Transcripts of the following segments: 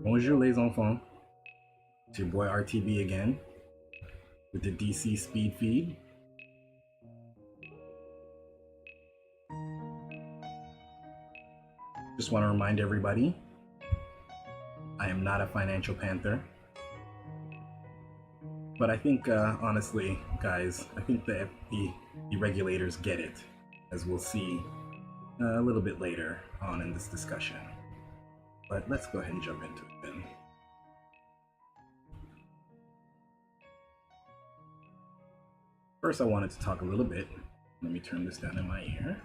Bonjour les enfants, it's your boy RTB again with the DC speed feed. Just want to remind everybody, I am not a financial panther, but I think honestly, guys, I think the regulators get it, as we'll see a little bit later on in this discussion. But let's go ahead and jump into it then. First, I wanted to talk a little bit. Let me turn this down in my ear.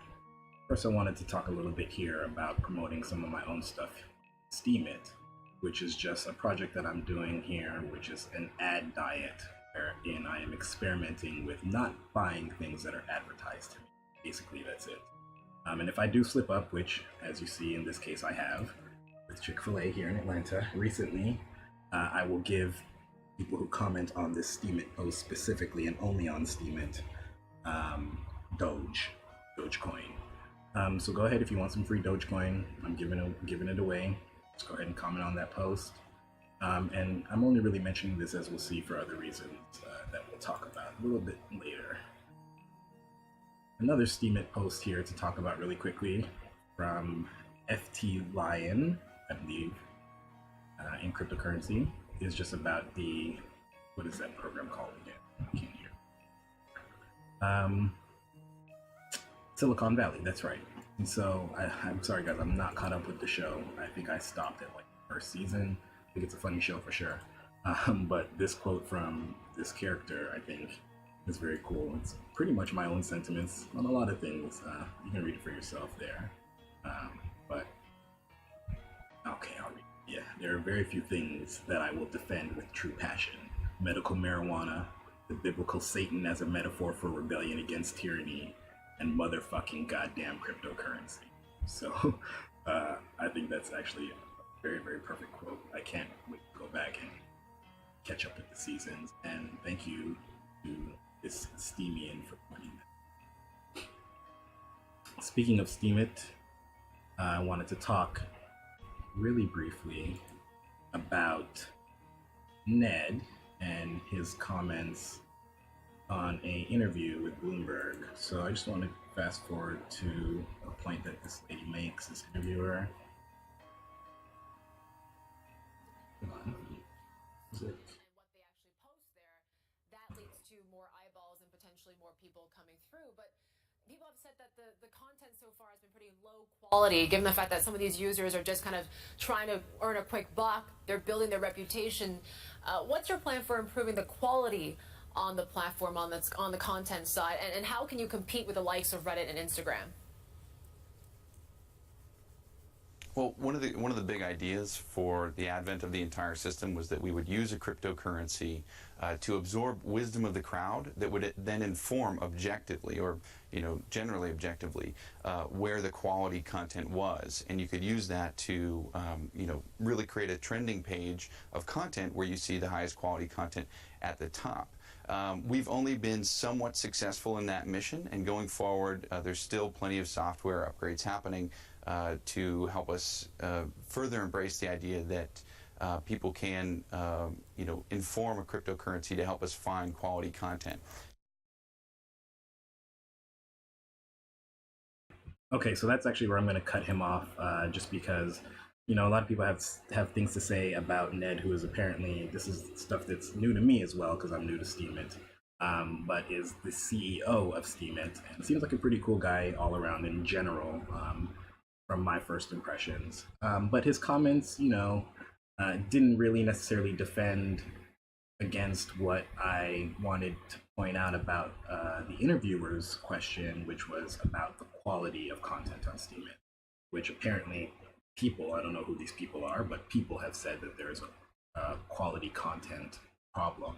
First, I wanted to talk a little bit here about promoting some of my own stuff. Steemit, which is just a project that I'm doing here, which is an ad diet, wherein I am experimenting with not buying things that are advertised to me. Basically, that's it. And if I do slip up, which, as you see in this case, I have, with Chick-fil-A here in Atlanta recently, I will give people who comment on this Steemit post specifically and only on Steemit Dogecoin. So go ahead if you want some free Dogecoin. I'm giving it away. Just go ahead and comment on that post. And I'm only really mentioning this, as we'll see, for other reasons that we'll talk about a little bit later. Another Steemit post here to talk about really quickly from FT Lion, I believe, in cryptocurrency, is just about the, what is that program called again? I can't hear. Silicon Valley, that's right. And so I'm sorry guys, I'm not caught up with the show. I think I stopped at like the first season. I think it's a funny show for sure. But this quote from this character, I think, is very cool. It's pretty much my own sentiments on a lot of things. You can read it for yourself there. But okay, I'll read. Yeah, there are very few things that I will defend with true passion. Medical marijuana, the biblical Satan as a metaphor for rebellion against tyranny, and motherfucking goddamn cryptocurrency. So I think that's actually a very, very perfect quote. I can't wait to go back and catch up with the seasons. And thank you to this Steemian for pointing that. Speaking of Steemit, I wanted to talk really briefly about Ned and his comments on a interview with Bloomberg. So I just want to fast forward to a point that this lady makes, this interviewer. And what they actually post there, that leads to more eyeballs and potentially more people coming through. But people have said that the content so far has been pretty low quality, given the fact that some of these users are just kind of trying to earn a quick buck. They're building their reputation. What's your plan for improving the quality on the platform, on the content side, and how can you compete with the likes of Reddit and Instagram? Well, one of the big ideas for the advent of the entire system was that we would use a cryptocurrency to absorb wisdom of the crowd that would then inform objectively, or generally objectively, where the quality content was, and you could use that to really create a trending page of content where you see the highest quality content at the top. We've only been somewhat successful in that mission, and going forward, there's still plenty of software upgrades happening to help us further embrace the idea that people can, inform a cryptocurrency to help us find quality content. Okay, so that's actually where I'm going to cut him off, just because, a lot of people have things to say about Ned, who is apparently, this is stuff that's new to me as well, because I'm new to Steemit, but is the CEO of Steemit, and seems like a pretty cool guy all around in general, from my first impressions. But his comments, didn't really necessarily defend against what I wanted to point out about the interviewer's question, which was about the quality of content on Steemit, which apparently people, I don't know who these people are, but people have said that there is a quality content problem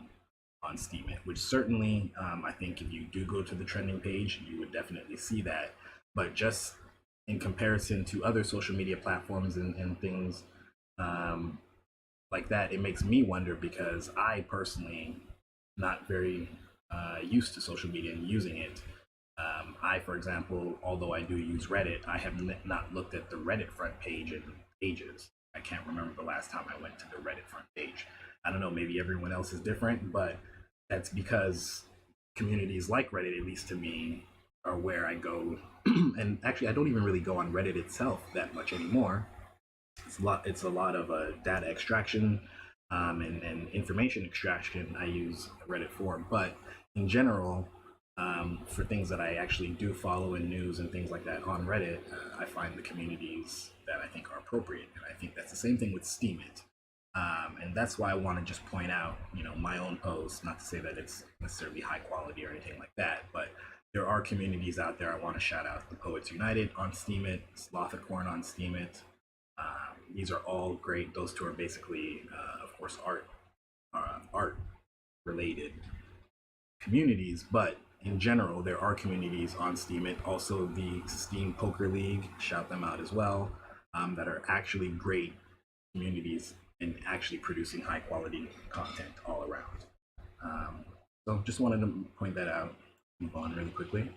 on Steemit, which certainly, I think if you do go to the trending page, you would definitely see that. But just in comparison to other social media platforms and things like that, it makes me wonder, because I personally not very used to social media and using it. I, for example, although I do use Reddit, I have not looked at the Reddit front page in ages. I can't remember the last time I went to the Reddit front page. I don't know, maybe everyone else is different, but that's because communities like Reddit, at least to me, are where I go. And actually, I don't even really go on Reddit itself that much anymore. It's a lot of data extraction and information extraction I use Reddit for. But in general, for things that I actually do follow in news and things like that on Reddit, I find the communities that I think are appropriate. And I think that's the same thing with Steemit. And that's why I want to just point out, my own post, not to say that it's necessarily high quality or anything like that, but there are communities out there. I want to shout out the Poets United on Steemit, Slothicorn on Steemit. These are all great. Those two are basically, of course, art related communities, but in general, there are communities on Steemit. Also, the Steam Poker League, shout them out as well, that are actually great communities and actually producing high quality content all around. So just wanted to point that out. Move on really quickly.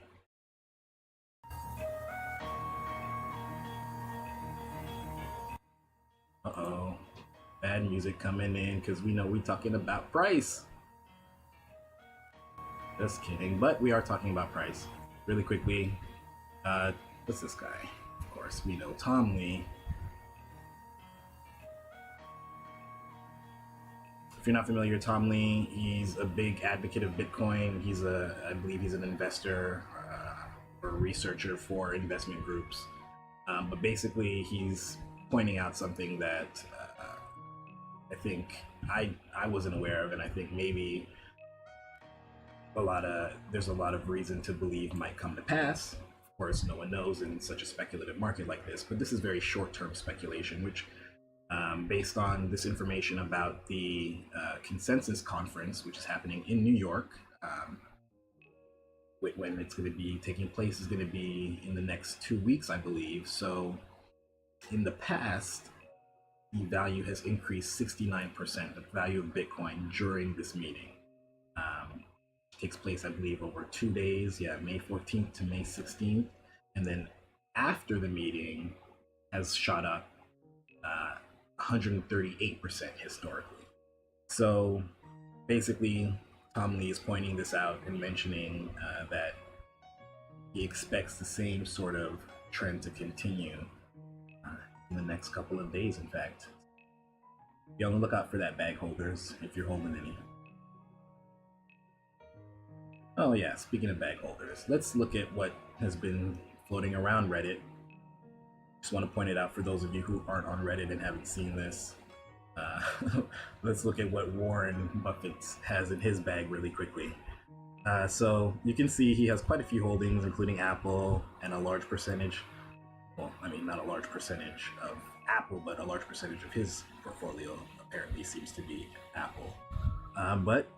Uh-oh, bad music coming in because we know we're talking about price. Just kidding, but we are talking about price. Really quickly, what's this guy? Of course, we know Tom Lee. If you're not familiar with Tom Lee, he's a big advocate of Bitcoin. I believe he's an investor or a researcher for investment groups. But basically, he's pointing out something that I think I wasn't aware of, and I think maybe there's a lot of reason to believe might come to pass. Of course, no one knows in such a speculative market like this, but this is very short-term speculation, which based on this information about the consensus conference, which is happening in New York, when it's going to be taking place is going to be in the next 2 weeks, I believe. So in the past, the value has increased 69%, the value of Bitcoin during this meeting. Takes place, I believe, over 2 days, May 14th to May 16th. And then after the meeting has shot up 138% historically. So basically, Tom Lee is pointing this out and mentioning that he expects the same sort of trend to continue in the next couple of days, in fact. Be on the lookout for that, bag holders, if you're holding any. Oh yeah, speaking of bag holders, let's look at what has been floating around Reddit. Just want to point it out for those of you who aren't on Reddit and haven't seen this. Let's look at what Warren Buffett has in his bag really quickly. So you can see he has quite a few holdings, including Apple, and a large percentage, well, I mean, not a large percentage of Apple, but a large percentage of his portfolio apparently seems to be Apple. But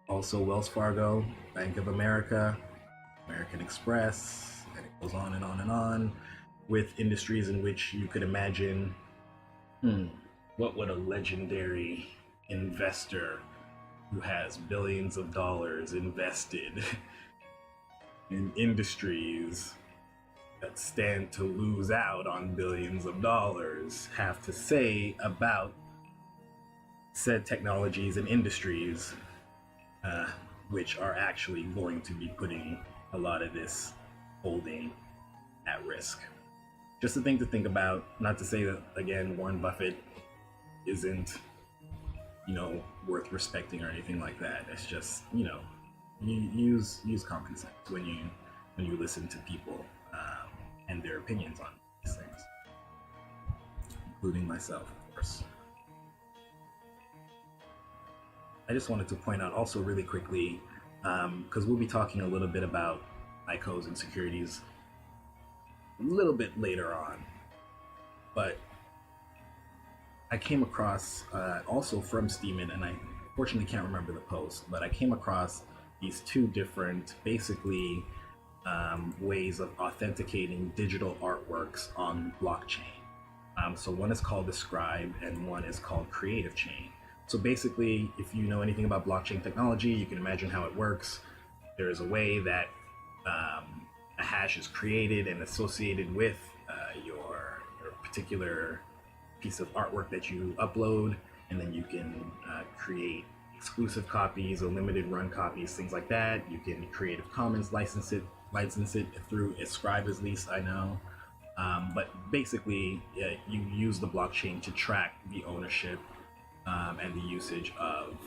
also Wells Fargo, Bank of America, American Express, and it goes on and on and on, with industries in which you could imagine, what would a legendary investor who has billions of dollars invested in industries that stand to lose out on billions of dollars have to say about said technologies and industries, which are actually going to be putting a lot of this holding at risk. Just a thing to think about. Not to say that, again, Warren Buffett isn't, worth respecting or anything like that. It's just, you use common sense when you listen to people and their opinions on these things, including myself, of course. I just wanted to point out also really quickly, because we'll be talking a little bit about ICOs and securities a little bit later on, but I came across also from Steemit, and I unfortunately can't remember the post, but I came across these two different basically ways of authenticating digital artworks on blockchain. So one is called Describe and one is called Creative Chain. So basically, if you know anything about blockchain technology, you can imagine how it works. There is a way that a hash is created and associated with your particular piece of artwork that you upload, and then you can create exclusive copies or limited run copies, things like that. You can Creative Commons license it through Ascribe, at least I know. But basically, you use the blockchain to track the ownership and the usage of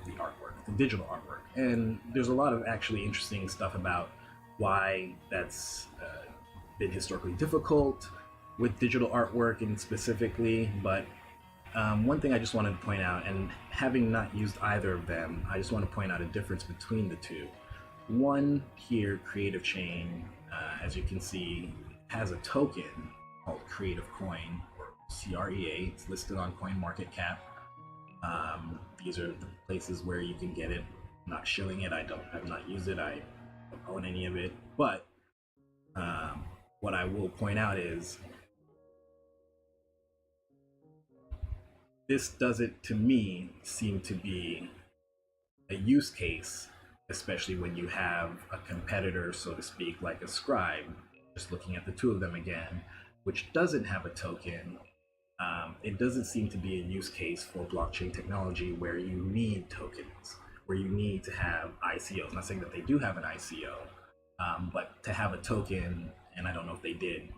the artwork, the digital artwork. And there's a lot of actually interesting stuff about why that's been historically difficult with digital artwork and specifically. But one thing I just wanted to point out, and having not used either of them, I just want to point out a difference between the two. One here, Creative Chain, as you can see, has a token called Creative Coin, or CREA. It's listed on CoinMarketCap. These are the places where you can get it. I'm not shilling it. I've not used it. I don't own any of it. But what I will point out is this doesn't, to me, seem to be a use case, especially when you have a competitor, so to speak, like Ascribe, just looking at the two of them again, which doesn't have a token. It doesn't seem to be a use case for blockchain technology where you need tokens, where you need to have ICOs. Not saying that they do have an ICO, but to have a token, and I don't know if they did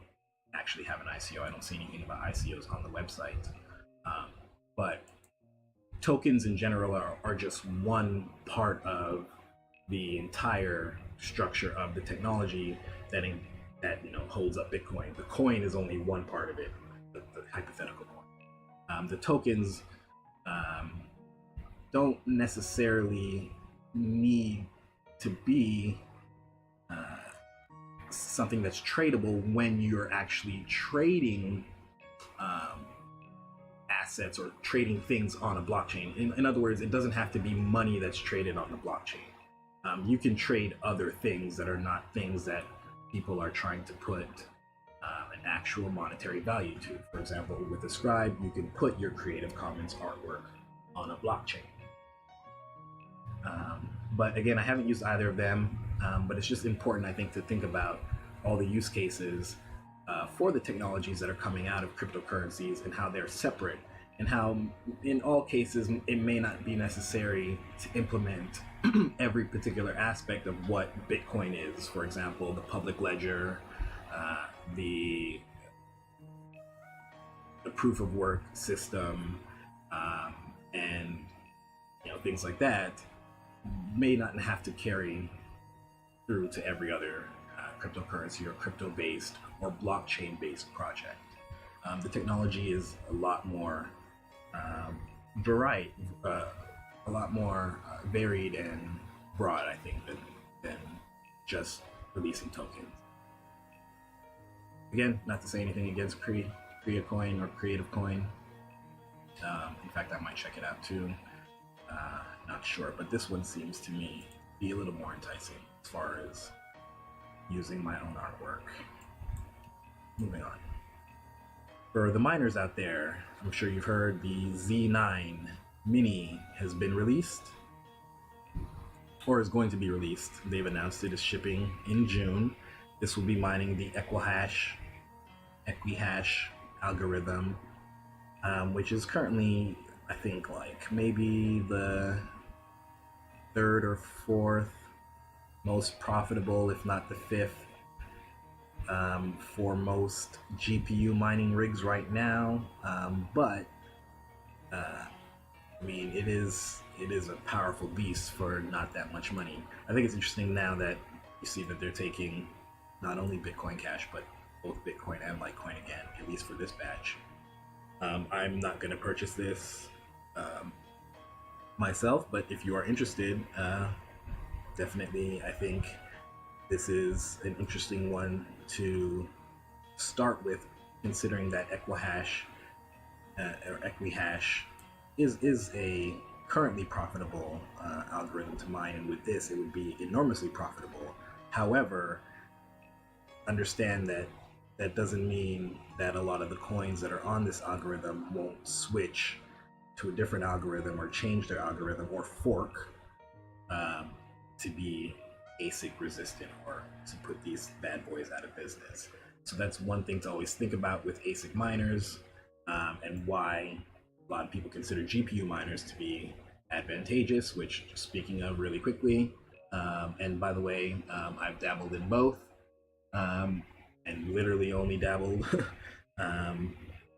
actually have an ICO. I don't see anything about ICOs on the website. But tokens in general are just one part of the entire structure of the technology that holds up Bitcoin. The coin is only one part of it, the hypothetical coin. The tokens don't necessarily need to be something that's tradable when you're actually trading assets or trading things on a blockchain. In other words, it doesn't have to be money that's traded on the blockchain. You can trade other things that are not things that people are trying to put an actual monetary value to. For example, with Ascribe, you can put your Creative Commons artwork on a blockchain. But again, I haven't used either of them, but it's just important, I think, to think about all the use cases for the technologies that are coming out of cryptocurrencies and how they're separate, and how in all cases it may not be necessary to implement every particular aspect of what Bitcoin is. For example, the public ledger, the proof of work system, and things like that may not have to carry through to every other cryptocurrency or crypto-based or blockchain-based project. The technology is a lot more varied and broad, I think, than just releasing tokens. Again, not to say anything against Create Coin or Creative Coin. In fact, I might check it out too. Not sure, but this one seems to me be a little more enticing as far as using my own artwork. Moving on. For the miners out there, I'm sure you've heard the Z9 Mini has been released, or is going to be released. They've announced it is shipping in June. This will be mining the Equihash algorithm, which is currently, I think, like maybe the third or fourth most profitable, if not the fifth, for most GPU mining rigs right now. But I mean, it is a powerful beast for not that much money. I think it's interesting now that you see that they're taking not only Bitcoin Cash, but both Bitcoin and Litecoin again, at least for this batch. I'm not going to purchase this myself, but if you are interested, definitely, I think this is an interesting one to start with, considering that Equihash is a currently profitable algorithm to mine, and with this, it would be enormously profitable. However, understand that that doesn't mean that a lot of the coins that are on this algorithm won't switch to a different algorithm or change their algorithm or fork to be ASIC resistant or to put these bad boys out of business. So that's one thing to always think about with ASIC miners, and why a lot of people consider GPU miners to be advantageous, which, speaking of really quickly, and by the way, I've dabbled in both, and literally only dabbled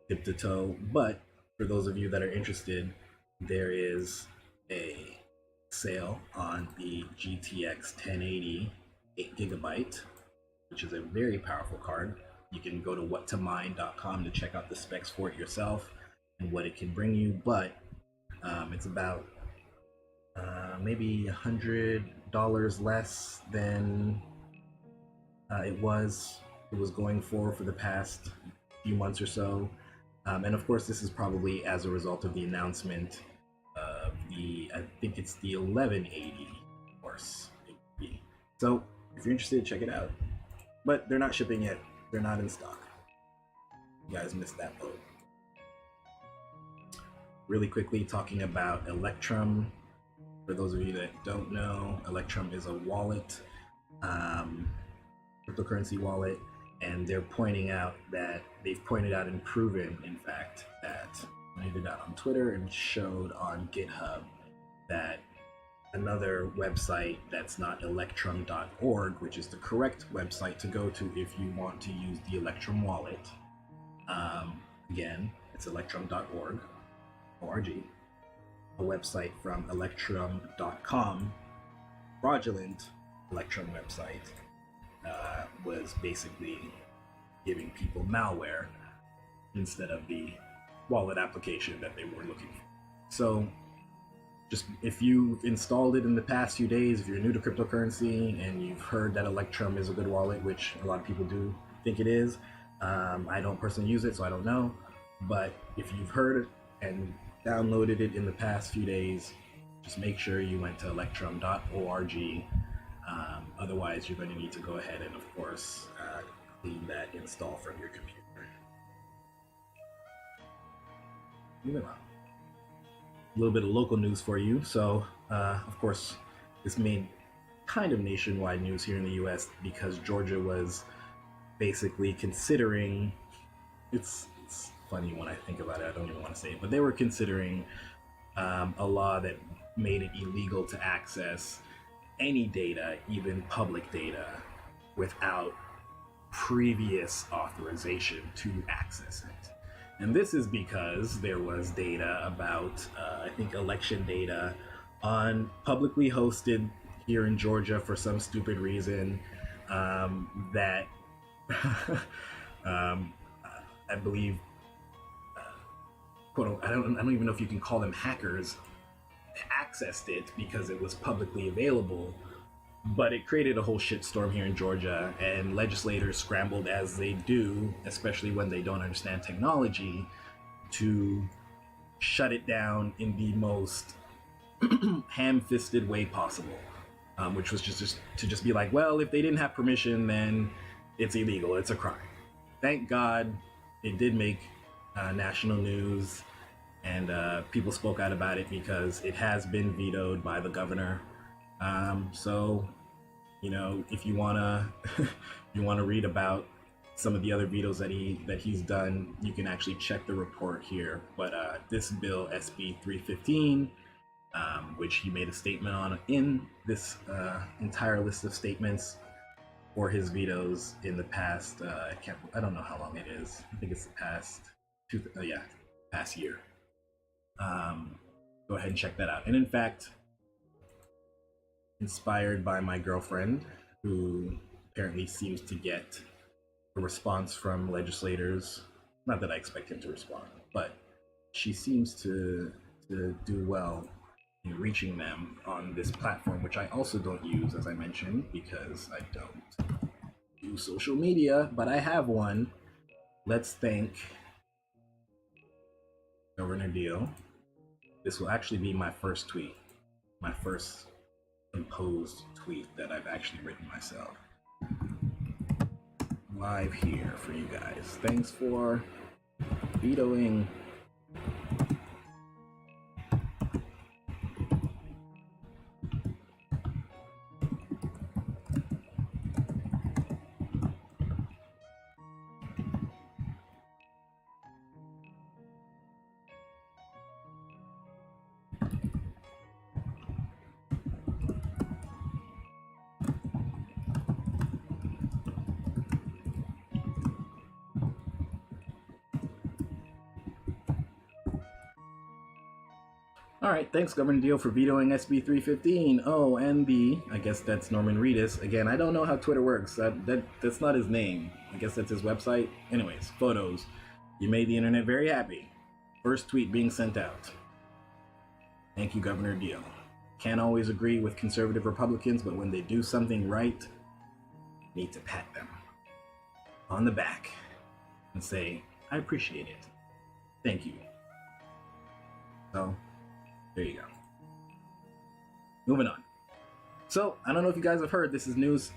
dip to toe. But for those of you that are interested, there is a sale on the GTX 1080 8GB, which is a very powerful card. You can go to whattomine.com to check out the specs for it yourself and what it can bring you, but it's about maybe $100 less than it was going for the past few months or so. And of course, this is probably as a result of the announcement of I think it's the 1180 course. So if you're interested, check it out. But they're not shipping yet. They're not in stock. You guys missed that boat. Really quickly, talking about Electrum. For those of you that don't know, Electrum is a wallet, cryptocurrency wallet, and they've pointed out and proven, in fact, that when they did that on Twitter and showed on GitHub that another website that's not electrum.org, which is the correct website to go to if you want to use the Electrum wallet. Again, it's electrum.org, O-R-G. A website from electrum.com, fraudulent Electrum website, was basically giving people malware instead of the wallet application that they were looking for. So just if you installed it in the past few days, if you're new to cryptocurrency and you've heard that Electrum is a good wallet, which a lot of people do think it is, I don't personally use it, so I don't know. But if you've heard it and downloaded it in the past few days, just make sure you went to electrum.org. Otherwise, you're going to need to go ahead and, of course, clean that install from your computer. Moving on. A little bit of local news for you. So, of course, this made kind of nationwide news here in the U.S. because Georgia was basically considering, it's funny when I think about it, I don't even want to say it, but they were considering a law that made it illegal to access any data, even public data, without previous authorization to access it. And this is because there was data about, I think, election data on publicly hosted here in Georgia for some stupid reason that I believe, quote, I don't even know if you can call them hackers, accessed it because it was publicly available, but it created a whole shitstorm here in Georgia, and legislators scrambled, as they do, especially when they don't understand technology, to shut it down in the most ham-fisted way possible, which was just to be like, well, if they didn't have permission, then it's illegal, it's a crime. Thank God it did make national news, and people spoke out about it because it has been vetoed by the governor. So, you know, if you wanna read about some of the other vetoes that he's done, you can actually check the report here. But this bill, SB 315, which he made a statement on in this entire list of statements for his vetoes in the past, I don't know how long it is. I think it's the past past year. Go ahead and check that out. And in fact, inspired by my girlfriend, who apparently seems to get a response from legislators. Not that I expect him to respond, but she seems to do well in reaching them on this platform, which I also don't use, as I mentioned, because I don't do social media, but I have one. Let's thank Governor Deal. This will actually be my first tweet, my first composed tweet that I've actually written myself. Live here for you guys. Thanks for vetoing. All right, thanks, Governor Deal, for vetoing SB 315. Oh, and I guess that's Norman Reedus. Again, I don't know how Twitter works. That's not his name. I guess that's his website. Anyways, photos. You made the internet very happy. First tweet being sent out. Thank you, Governor Deal. Can't always agree with conservative Republicans, but when they do something right, need to pat them on the back and say, I appreciate it. Thank you. So, there you go. Moving on. So, I don't know if you guys have heard, this is news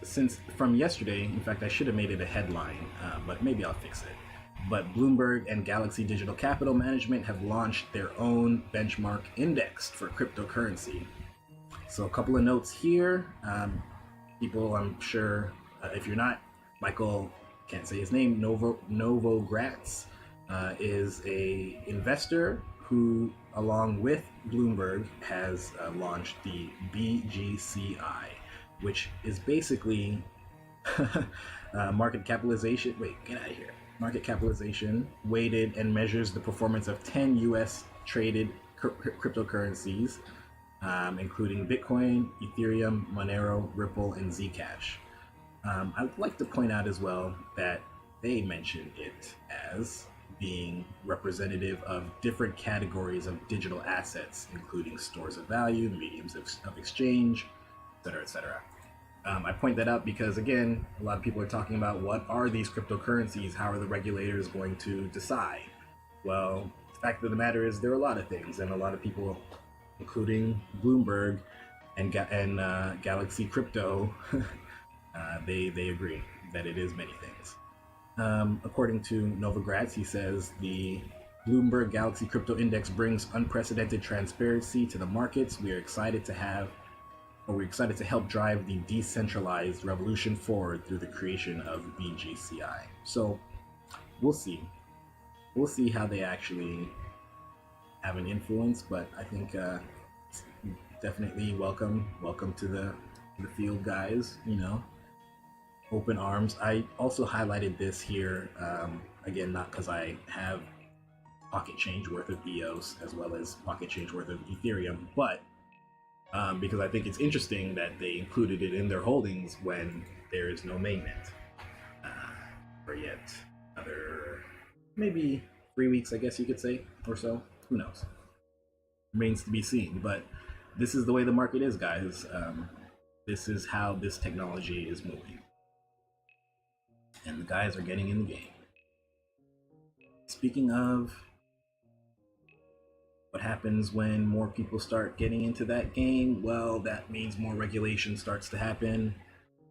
from yesterday. In fact, I should have made it a headline, but maybe I'll fix it. But Bloomberg and Galaxy Digital Capital Management have launched their own benchmark index for cryptocurrency. So a couple of notes here. People, I'm sure, if you're not, Michael, can't say his name, Novogratz, is a investor who, along with Bloomberg, has launched the BGCI, which is basically market capitalization. Wait, get out of here. Market capitalization weighted and measures the performance of 10 U.S. traded cryptocurrencies, including Bitcoin, Ethereum, Monero, Ripple, and Zcash. I'd like to point out as well that they mention it as being representative of different categories of digital assets, including stores of value, mediums of exchange, etc., etc. I point that out because, again, a lot of people are talking about what are these cryptocurrencies? How are the regulators going to decide? Well, the fact of the matter is there are a lot of things, and a lot of people, including Bloomberg and Galaxy Crypto, they agree that it is many things. According to Novogratz, he says the Bloomberg Galaxy Crypto Index brings unprecedented transparency to the markets. We're excited to help drive the decentralized revolution forward through the creation of BGCI. So we'll see. We'll see how they actually have an influence, but I think definitely welcome to the field, guys. You know, open arms. I also highlighted this here again, not because I have pocket change worth of EOS as well as pocket change worth of Ethereum, but because I think it's interesting that they included it in their holdings when there is no mainnet for yet another maybe 3 weeks, I guess you could say, or so. Who knows? Remains to be seen. But this is the way the market is, guys. This is how this technology is moving, and the guys are getting in the game. Speaking of what happens when more people start getting into that game, well, that means more regulation starts to happen.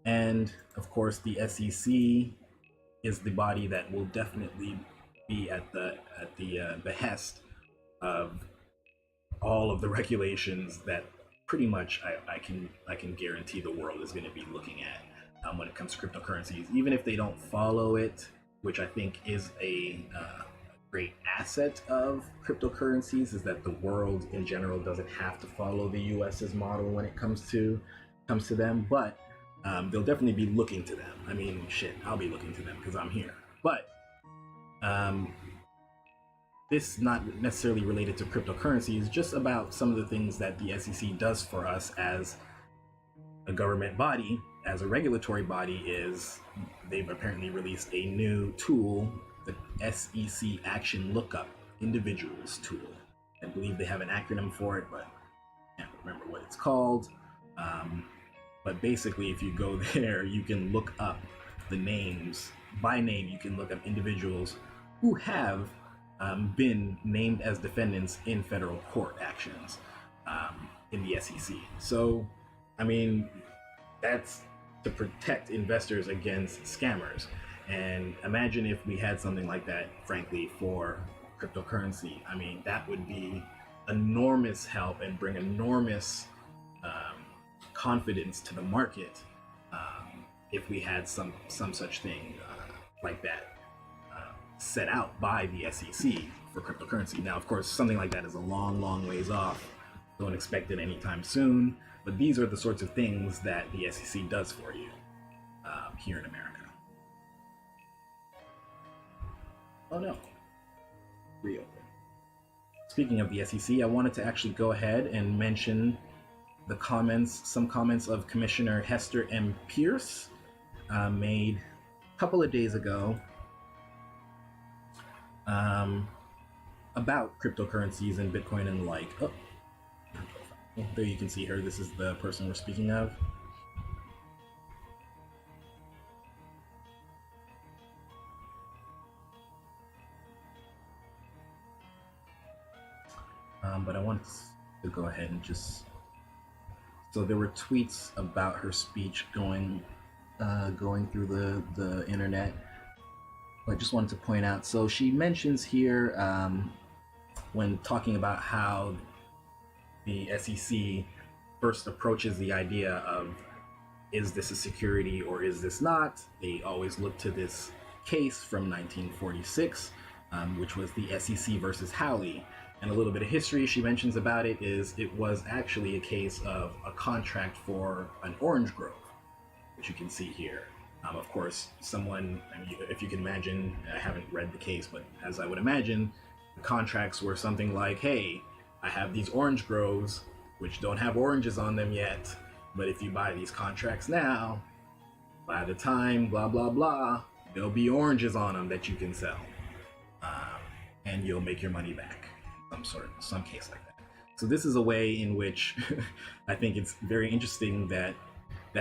And of course, the SEC is the body that will definitely be at the behest of all of the regulations that pretty much I can guarantee the world is going to be looking at when it comes to cryptocurrencies, even if they don't follow it, which I think is a great asset of cryptocurrencies, is that the world in general doesn't have to follow the US's model when it comes to them, but they'll definitely be looking to them. I mean, shit, I'll be looking to them because I'm here. But this not necessarily related to cryptocurrencies, just about some of the things that the SEC does for us as a government body, as a regulatory body. Is they've apparently released a new tool, the SEC Action Lookup Individuals tool. I believe they have an acronym for it, but I can't remember what it's called. But basically, if you go there, you can look up the names by name. You can look up individuals who have been named as defendants in federal court actions in the SEC. So, I mean, that's to protect investors against scammers. And imagine if we had something like that, frankly, for cryptocurrency. I mean, that would be enormous help and bring enormous confidence to the market if we had some such thing like that set out by the SEC for cryptocurrency. Now, of course, something like that is a long ways off. Don't expect it anytime soon. But these are the sorts of things that the SEC does for you here in America. Oh no. Reopen. speaking of the SEC, I wanted to actually go ahead and mention some comments of Commissioner Hester M. Pierce made a couple of days ago about cryptocurrencies and Bitcoin and the like. Oh, there you can see her. This is the person we're speaking of. But I want to go ahead and just... So there were tweets about her speech going through the internet. I just wanted to point out. So she mentions here when talking about how the SEC first approaches the idea of, is this a security or is this not? They always look to this case from 1946, which was the SEC versus Howley. And a little bit of history she mentions about it is it was actually a case of a contract for an orange grove, which you can see here. Of course, someone, I mean, if you can imagine, I haven't read the case, but as I would imagine, the contracts were something like, hey, I have these orange groves, which don't have oranges on them yet, but if you buy these contracts now, by the time blah, blah, blah, there'll be oranges on them that you can sell. And you'll make your money back. Some case like that. So this is a way in which I think it's very interesting that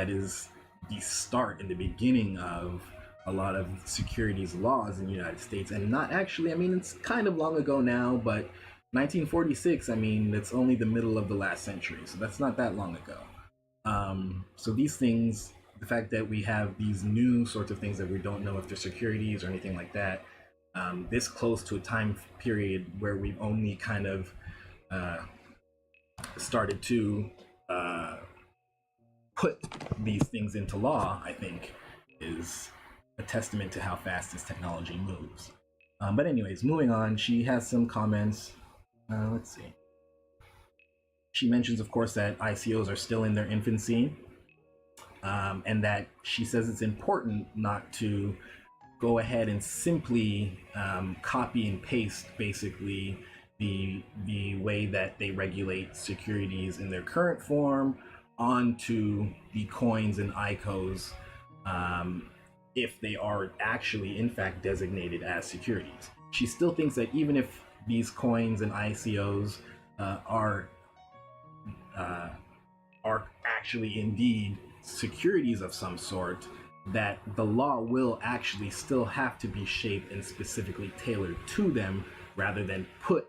is the start and the beginning of a lot of securities laws in the United States. And not actually, I mean, it's kind of long ago now, but 1946, I mean, that's only the middle of the last century. So that's not that long ago. So these things, the fact that we have these new sorts of things that we don't know if they're securities or anything like that, this close to a time period where we've only kind of started to put these things into law, I think, is a testament to how fast this technology moves. But anyways, moving on, she has some comments. Let's see. She mentions, of course, that ICOs are still in their infancy, and that she says it's important not to go ahead and simply copy and paste basically the way that they regulate securities in their current form onto the coins and ICOs if they are actually in fact designated as securities. She still thinks that even if these coins and ICOs are actually indeed securities of some sort, that the law will actually still have to be shaped and specifically tailored to them rather than put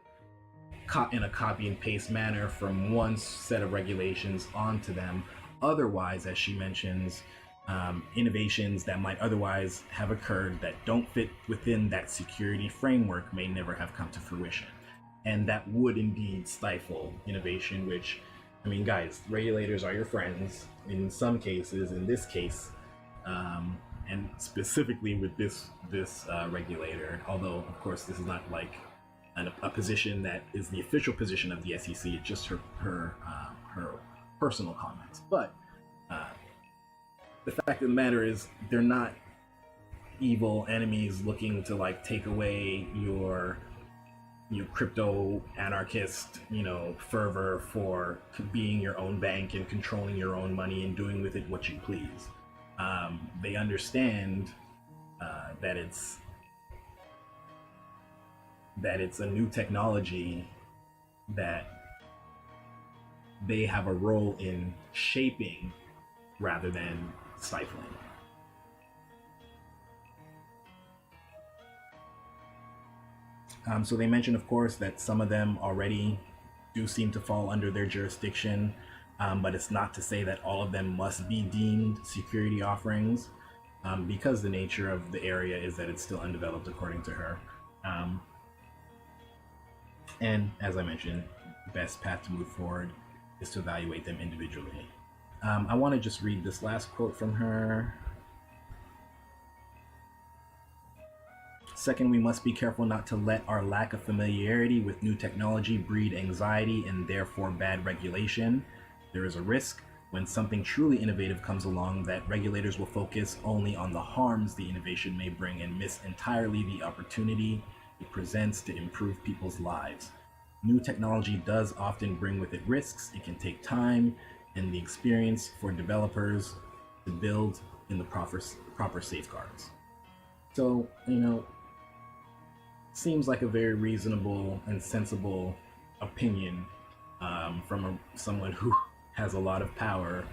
in a copy and paste manner from one set of regulations onto them. Otherwise, as she mentions, innovations that might otherwise have occurred that don't fit within that security framework may never have come to fruition. And that would indeed stifle innovation, which, I mean, guys, regulators are your friends in some cases. In this case, and specifically with this regulator, although of course this is not like a position that is the official position of the SEC, it's just her personal comments. But the fact of the matter is, they're not evil enemies looking to like take away your crypto anarchist, fervor for being your own bank and controlling your own money and doing with it what you please. They understand that it's a new technology that they have a role in shaping rather than stifling. So they mentioned, of course, that some of them already do seem to fall under their jurisdiction, but it's not to say that all of them must be deemed security offerings, because the nature of the area is that it's still undeveloped, according to her. And as I mentioned, the best path to move forward is to evaluate them individually. I want to just read this last quote from her. Second, we must be careful not to let our lack of familiarity with new technology breed anxiety and therefore bad regulation. There is a risk when something truly innovative comes along that regulators will focus only on the harms the innovation may bring and miss entirely the opportunity it presents to improve people's lives. New technology does often bring with it risks. It can take time and the experience for developers to build in the proper safeguards. So, seems like a very reasonable and sensible opinion from someone who has a lot of power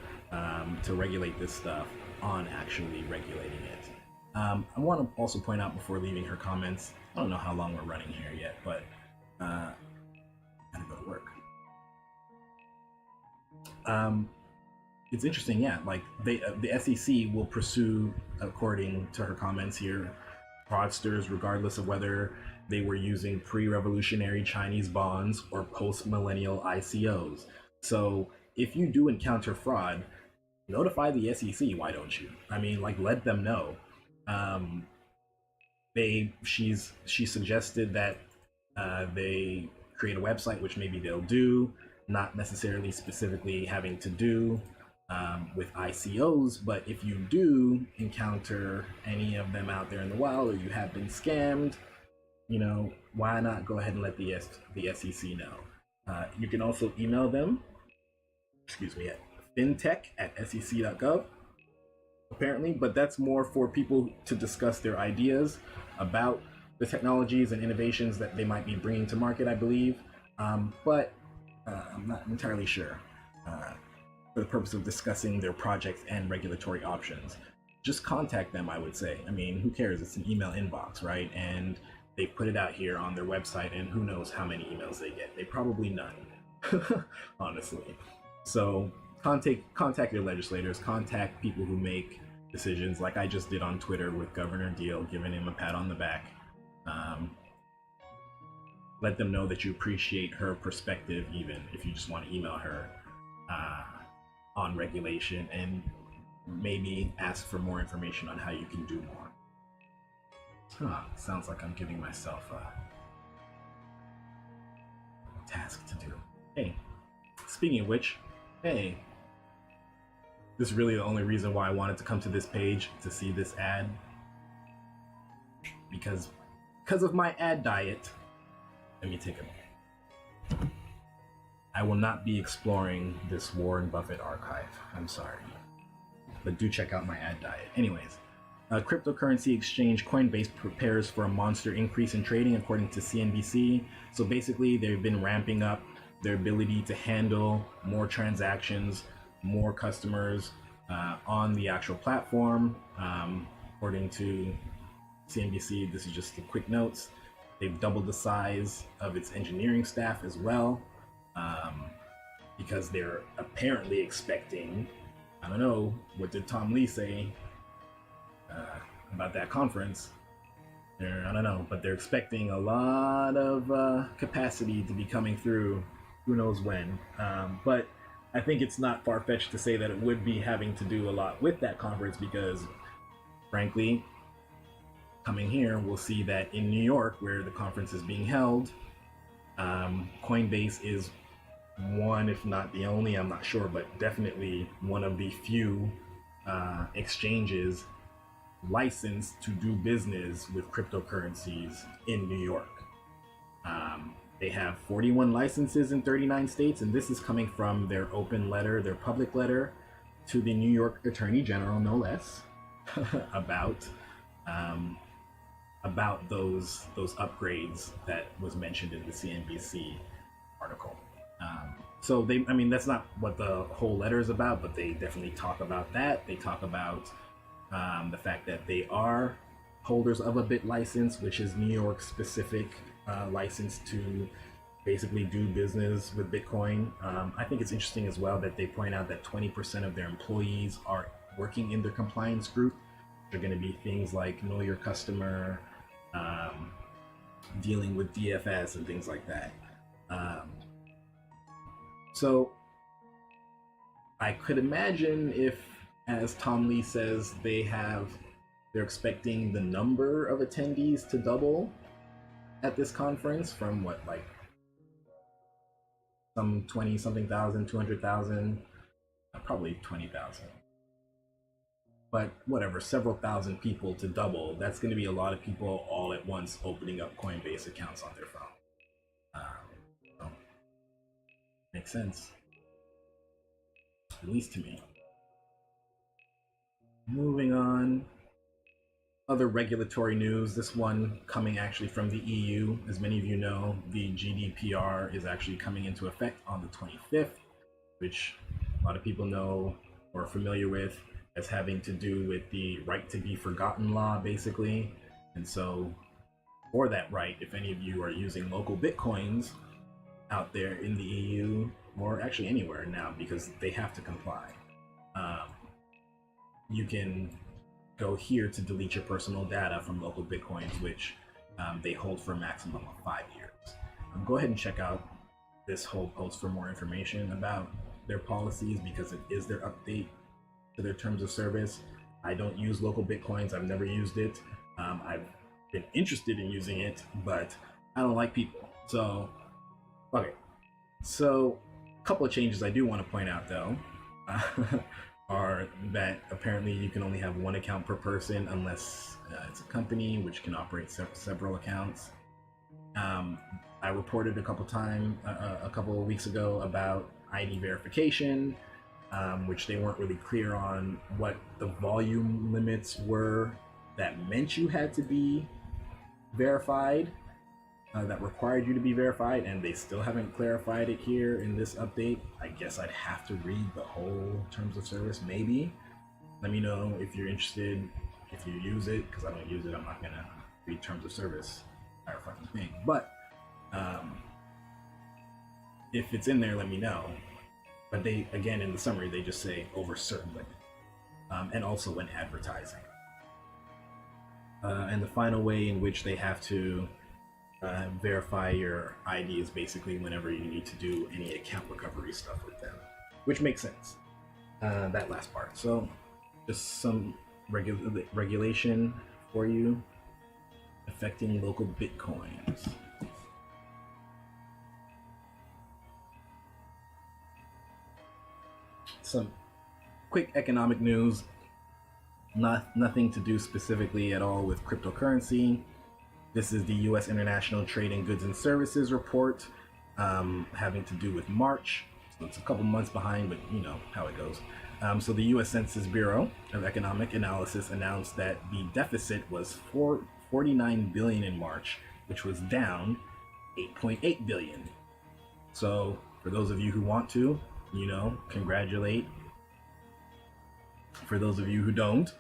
to regulate this stuff on actually regulating it. I want to also point out before leaving her comments, I don't know how long we're running here yet, but gotta go to work. It's interesting, yeah, like the SEC will pursue, according to her comments here, fraudsters regardless of whether they were using pre-revolutionary Chinese bonds or post-millennial ICOs. So if you do encounter fraud, notify the SEC, why don't you? I mean, like, let them know. She suggested that they create a website, which maybe they'll do, not necessarily specifically having to do with ICOs, but if you do encounter any of them out there in the wild, or you have been scammed, why not go ahead and let the SEC know? You can also email them, at fintech@sec.gov, apparently, but that's more for people to discuss their ideas about the technologies and innovations that they might be bringing to market, I believe. But I'm not entirely sure. For the purpose of discussing their projects and regulatory options, just contact them, I would say. I mean, who cares? It's an email inbox, right? And they put it out here on their website, and who knows how many emails they get. They probably none, honestly. So contact your legislators, contact people who make decisions, like I just did on Twitter with Governor Deal, giving him a pat on the back. Let them know that you appreciate her perspective, even if you just want to email her on regulation, and maybe ask for more information on how you can do more. Sounds like I'm giving myself a task to do. Hey, speaking of which, this is really the only reason why I wanted to come to this page, to see this ad, because of my ad diet. Let me take a minute. I will not be exploring this Warren Buffett archive. I'm sorry. But do check out my ad diet. Anyways, cryptocurrency exchange Coinbase prepares for a monster increase in trading, according to CNBC. So basically, they've been ramping up their ability to handle more transactions, more customers on the actual platform. According to CNBC, this is just the quick notes. They've doubled the size of its engineering staff as well, because they're apparently expecting, I don't know, what did Tom Lee say about that conference? I don't know, but they're expecting a lot of capacity to be coming through, who knows when. But I think it's not far-fetched to say that it would be having to do a lot with that conference, because frankly, coming here, we'll see that in New York, where the conference is being held, Coinbase is one, if not the only, I'm not sure, but definitely one of the few exchanges licensed to do business with cryptocurrencies in New York. They have 41 licenses in 39 states, and this is coming from their open letter, their public letter to the New York Attorney General, no less, about those upgrades that was mentioned in the CNBC article. So that's not what the whole letter is about, but they definitely talk about that. They talk about the fact that they are holders of a BIT license, which is New York specific license to basically do business with Bitcoin. I think it's interesting as well that they point out that 20% of their employees are working in their compliance group. They're going to be things like know your customer, dealing with DFS and things like that. So I could imagine if, as Tom Lee says, they're expecting the number of attendees to double at this conference from some 20-something thousand, 200,000, probably 20,000. But whatever, several thousand people to double, that's going to be a lot of people all at once opening up Coinbase accounts on their phone. So Makes sense. At least to me. Moving on. Other regulatory news, this one coming actually from the EU. As many of you know, the GDPR is actually coming into effect on the 25th, which a lot of people know or are familiar with as having to do with the right to be forgotten law, basically. And so for that right, if any of you are using local Bitcoins out there in the EU, or actually anywhere now, because they have to comply, you can go here to delete your personal data from local Bitcoins, which they hold for a maximum of 5 years. Go ahead and check out this whole post for more information about their policies, because it is their update to their terms of service. I don't use local Bitcoins. I've never used it. I've been interested in using it, but I don't like people. So, okay. So, a couple of changes I do want to point out, though, are that apparently you can only have one account per person unless it's a company, which can operate several accounts. I reported a couple of weeks ago about ID verification, which they weren't really clear on what the volume limits were that meant you had to be verified, that required you to be verified, and they still haven't clarified it here in this update. I guess I'd have to read the whole terms of service, maybe. Let me know if you're interested, if you use it, because I don't use it. I'm not gonna read terms of service, entire fucking thing. But if it's in there, let me know. But they, again, in the summary, they just say over certain limit, and also when advertising. And the final way in which they have to verify your ID is basically whenever you need to do any account recovery stuff with them, which makes sense, that last part. So just some regulation for you affecting local Bitcoins. Some quick economic news, nothing to do specifically at all with cryptocurrency. This is the U.S. International Trade in Goods and Services report, having to do with March. So it's a couple months behind, but you know how it goes. So the U.S. Census Bureau of Economic Analysis announced that the deficit was $49 billion in March, which was down $8.8 billion. So for those of you who want to, you know, congratulate. For those of you who don't,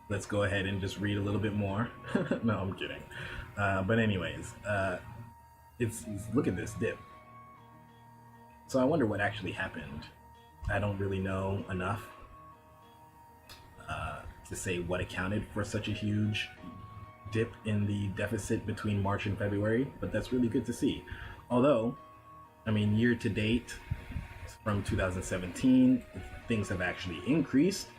let's go ahead and just read a little bit more. No, I'm kidding. But anyways, it's look at this dip. So I wonder what actually happened. I don't really know enough to say what accounted for such a huge dip in the deficit between March and February, but that's really good to see. Although, I mean, year to date from 2017, things have actually increased,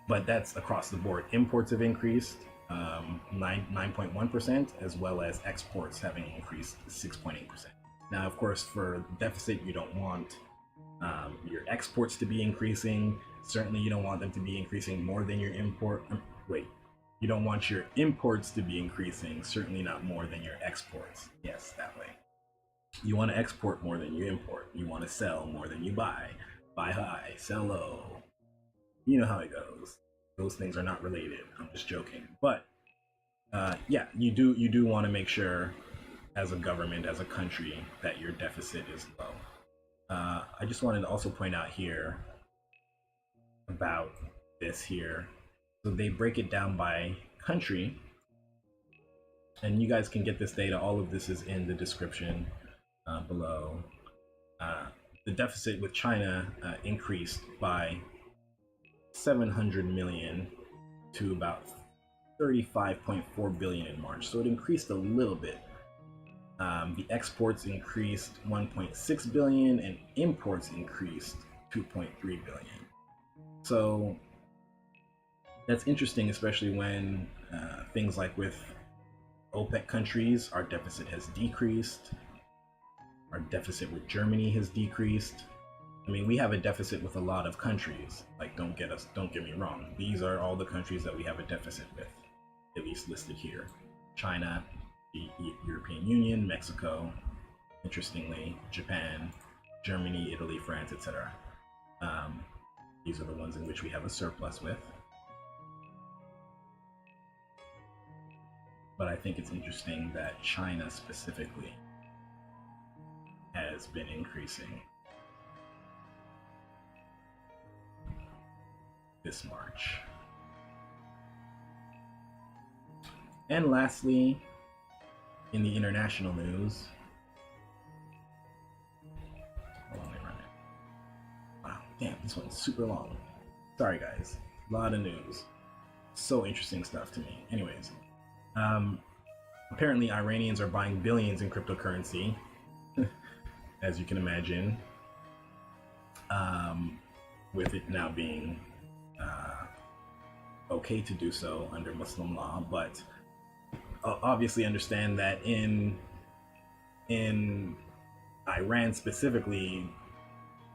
but that's across the board. Imports have increased 9.1%, as well as exports having increased 6.8%. Now, of course, for deficit, you don't want your exports to be increasing. Certainly, you don't want them to be increasing more than your you don't want your imports to be increasing, certainly not more than your exports. Yes, that way. You want to export more than you import. You want to sell more than you buy. Buy high, sell low. You know how it goes. Those things are not related. I'm just joking. But yeah, you do want to make sure, as a government, as a country, that your deficit is low. I just wanted to also point out here about this here. So they break it down by country, and you guys can get this data. All of this is in the description below. The deficit with China increased by 700 million to about 35.4 billion in March. So it increased a little bit. The exports increased 1.6 billion and imports increased 2.3 billion. So that's interesting, especially when things like with OPEC countries, our deficit has decreased. Our deficit with Germany has decreased. I mean, we have a deficit with a lot of countries. Like, don't get me wrong. These are all the countries that we have a deficit with, at least listed here. China, the European Union, Mexico, interestingly, Japan, Germany, Italy, France, etc. These are the ones in which we have a surplus with. But I think it's interesting that China specifically has been increasing this March. And lastly, in the international news, hold on, let me run it. Wow, damn, this one's super long. Sorry guys, a lot of news. So interesting stuff to me. Anyways, apparently Iranians are buying billions in cryptocurrency, as you can imagine, with it now being okay to do so under Muslim law, but obviously understand that in Iran specifically,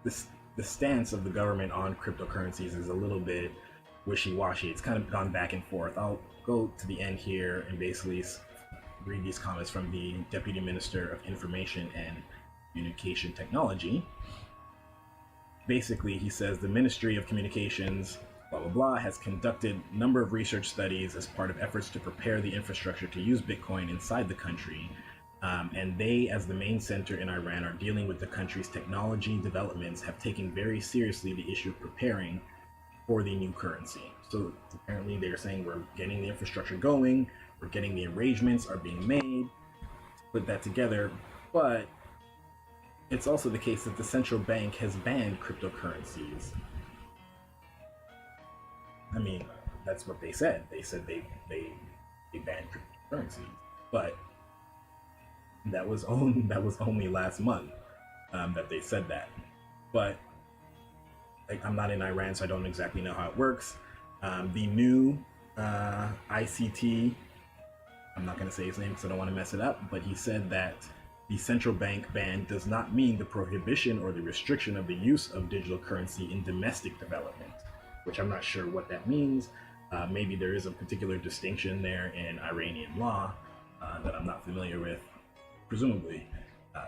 the stance of the government on cryptocurrencies is a little bit wishy-washy. It's kind of gone back and forth. I'll go to the end here and basically read these comments from the Deputy Minister of Information and Communication Technology. Basically, he says the Ministry of Communications, blah, blah, blah, has conducted a number of research studies as part of efforts to prepare the infrastructure to use Bitcoin inside the country. And they, as the main center in Iran, are dealing with the country's technology developments, have taken very seriously the issue of preparing for the new currency. So apparently they're saying we're getting the infrastructure going, we're getting the arrangements are being made to put that together, but it's also the case that the central bank has banned cryptocurrencies. I mean, that's what they said. They said they banned cryptocurrencies, but that was only last month that they said that. But like, I'm not in Iran, so I don't exactly know how it works. The new ICT, I'm not going to say his name because I don't want to mess it up, but he said that the central bank ban does not mean the prohibition or the restriction of the use of digital currency in domestic development, which I'm not sure what that means. Maybe there is a particular distinction there in Iranian law that I'm not familiar with, presumably.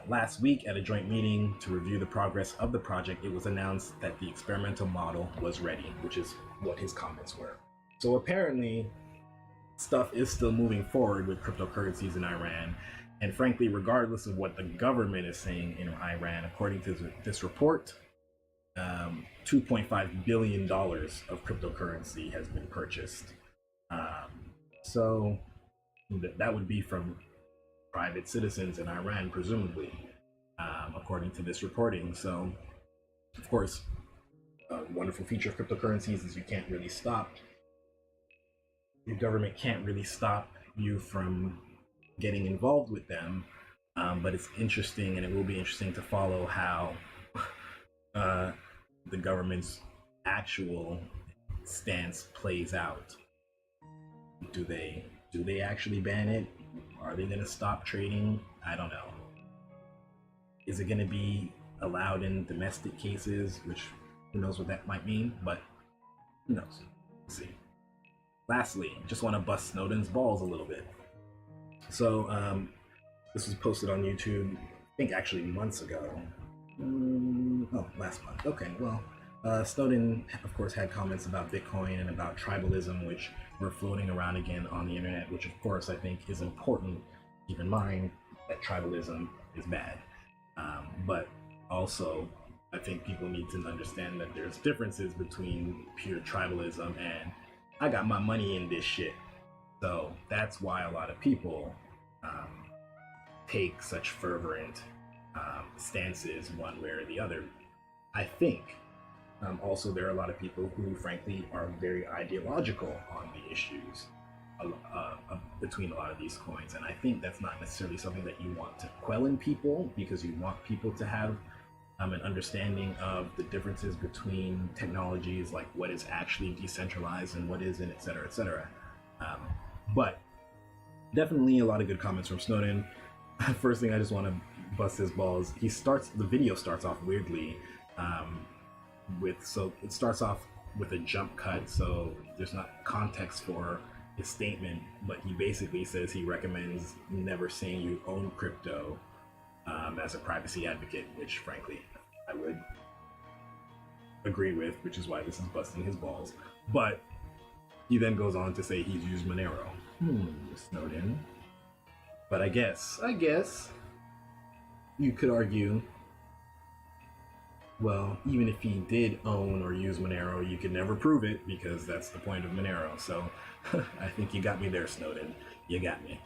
Last week at a joint meeting to review the progress of the project, it was announced that the experimental model was ready, which is what his comments were. So apparently stuff is still moving forward with cryptocurrencies in Iran. And frankly, regardless of what the government is saying in Iran, according to this report, $2.5 billion of cryptocurrency has been purchased. So that would be from private citizens in Iran, presumably, according to this reporting. So, of course, a wonderful feature of cryptocurrencies is you can't really stop. Your government can't really stop you from getting involved with them, but it's interesting, and it will be interesting to follow how the government's actual stance plays out. Do they actually ban it? Are they going to stop trading? I don't know. Is it going to be allowed in domestic cases, which who knows what that might mean, but who knows? We'll see. Lastly, just want to bust Snowden's balls a little bit. So this was posted on YouTube, I think actually months ago. Last month. Okay, well, Snowden, of course, had comments about Bitcoin and about tribalism, which were floating around again on the internet, which of course I think is important. Keep in mind that tribalism is bad. But also, I think people need to understand that there's differences between pure tribalism and I got my money in this shit. So that's why a lot of people take such fervent stances one way or the other. I think also there are a lot of people who frankly are very ideological on the issues between a lot of these coins, and I think that's not necessarily something that you want to quell in people, because you want people to have an understanding of the differences between technologies, like what is actually decentralized and what isn't, et cetera, et cetera. But definitely a lot of good comments from Snowden. First thing I just want to bust his balls. The video starts off weirdly it starts off with a jump cut, so there's not context for his statement, but he basically says he recommends never saying you own crypto as a privacy advocate, which frankly I would agree with, which is why this is busting his balls. But he then goes on to say he's used Monero. Snowden. But I guess you could argue, well, even if he did own or use Monero, you could never prove it because that's the point of Monero. So I think you got me there, Snowden. You got me.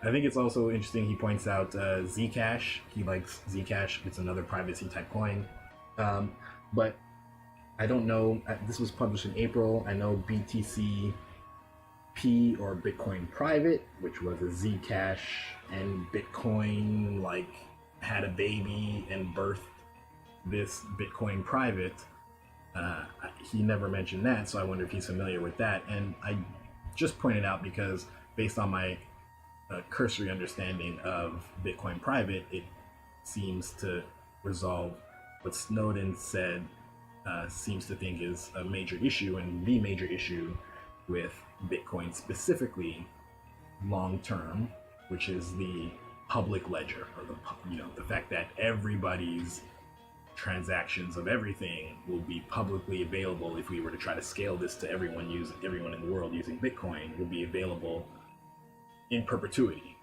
I think it's also interesting he points out Zcash. He likes Zcash. It's another privacy type coin. But I don't know. This was published in April. I know BTC P or Bitcoin Private, which was a Zcash and Bitcoin like had a baby and birthed this Bitcoin Private. He never mentioned that, so I wonder if he's familiar with that. And I just pointed out because based on my cursory understanding of Bitcoin Private, it seems to resolve what Snowden said seems to think is a major issue, and the major issue with Bitcoin specifically long term, which is the public ledger, or the fact that everybody's transactions of everything will be publicly available. If we were to try to scale this to everyone in the world using Bitcoin, will be available in perpetuity.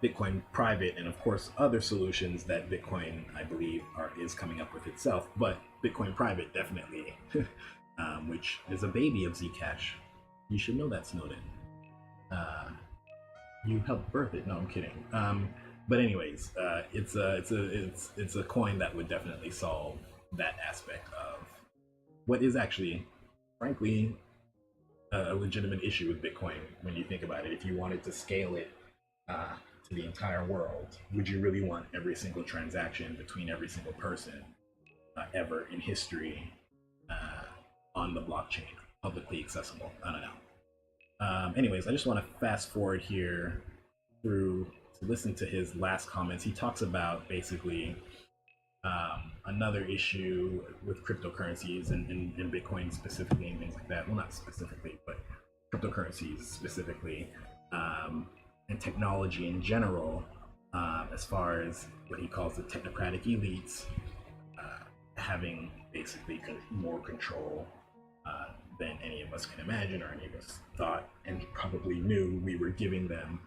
Bitcoin Private, and of course other solutions that Bitcoin, I believe, is coming up with itself, but Bitcoin Private definitely, which is a baby of Zcash. You should know that, Snowden. You helped birth it. No, I'm kidding. But anyways, it's a coin that would definitely solve that aspect of what is actually, frankly, a legitimate issue with Bitcoin when you think about it. If you wanted to scale it to the entire world, would you really want every single transaction between every single person ever in history on the blockchain, publicly accessible? I don't know. Anyways, I just want to fast forward here through to listen to his last comments. He talks about basically another issue with cryptocurrencies and Bitcoin specifically and things like that. Well, not specifically, but cryptocurrencies specifically, and technology in general, as far as what he calls the technocratic elites having basically more control than any of us can imagine or any of us thought and probably knew we were giving them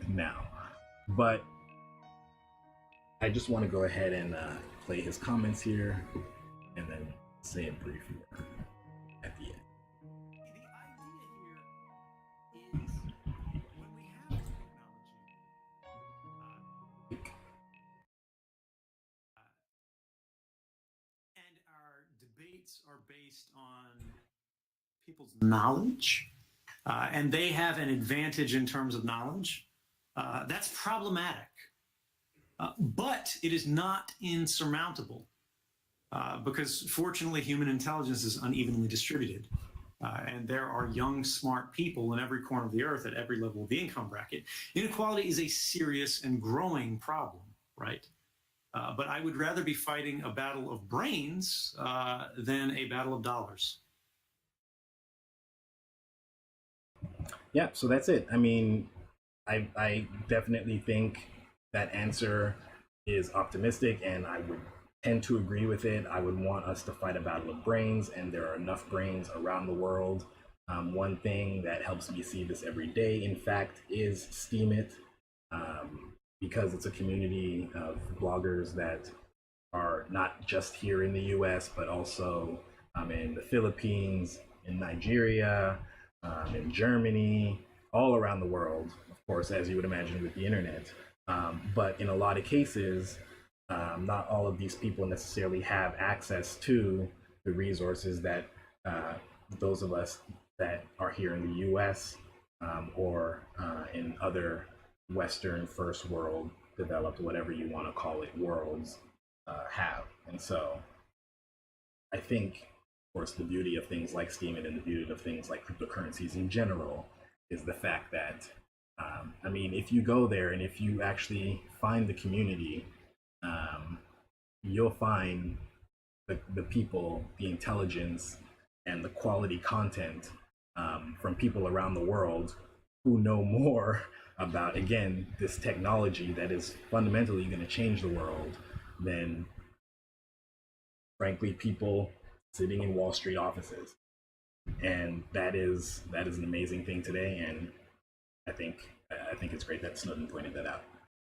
now. But I just want to go ahead and play his comments here and then say a brief word at the end. The idea here is when we have technology and our debates are based on people's knowledge, and they have an advantage in terms of knowledge, that's problematic. But it is not insurmountable because fortunately human intelligence is unevenly distributed. And there are young, smart people in every corner of the earth at every level of the income bracket. Inequality is a serious and growing problem, right? But I would rather be fighting a battle of brains than a battle of dollars. Yeah, so that's it. I mean, I definitely think that answer is optimistic, and I would tend to agree with it. I would want us to fight a battle of brains, and there are enough brains around the world. One thing that helps me see this every day, in fact, is Steemit, because it's a community of bloggers that are not just here in the US, but also in the Philippines, in Nigeria, in Germany, all around the world, of course, as you would imagine with the internet. But in a lot of cases, not all of these people necessarily have access to the resources that those of us that are here in the US or in other Western first world developed, whatever you want to call it, worlds have. And so I think, of course, the beauty of things like Steemit and the beauty of things like cryptocurrencies in general is the fact that I mean, if you go there and if you actually find the community, you'll find the people, the intelligence, and the quality content from people around the world who know more about, again, this technology that is fundamentally going to change the world than, frankly, people sitting in Wall Street offices. And that is an amazing thing today. And I think it's great that Snowden pointed that out.